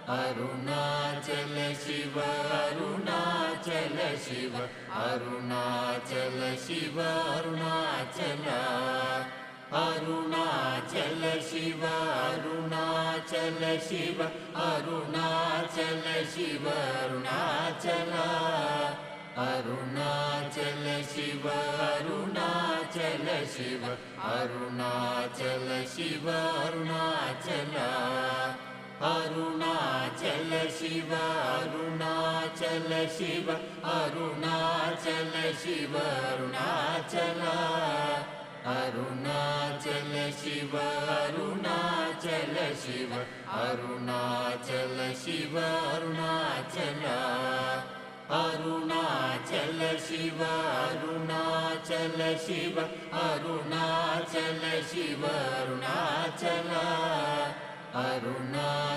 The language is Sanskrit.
अरुणाचल शिव अरुणाचल शिव अरुणाचल शिव अरुणाचल अरुणाचल शिव अरुणाचल शिव अरुणाचल शिव अरुणाचल अरुणाचल शिव अरुणाचल शिव अरुणाचल शिव अरुणाचल अरुणाचल शिव अरुणाचल शिव अरुणाचल शिव अरुणाचल अरुणाचल शिव अरुणाचल शिव अरुणाचल शिव अरुणाचल अरुणाचल शिव अरुणाचल शिव अरुणाचल शिव अरुणाचल अरुणाचल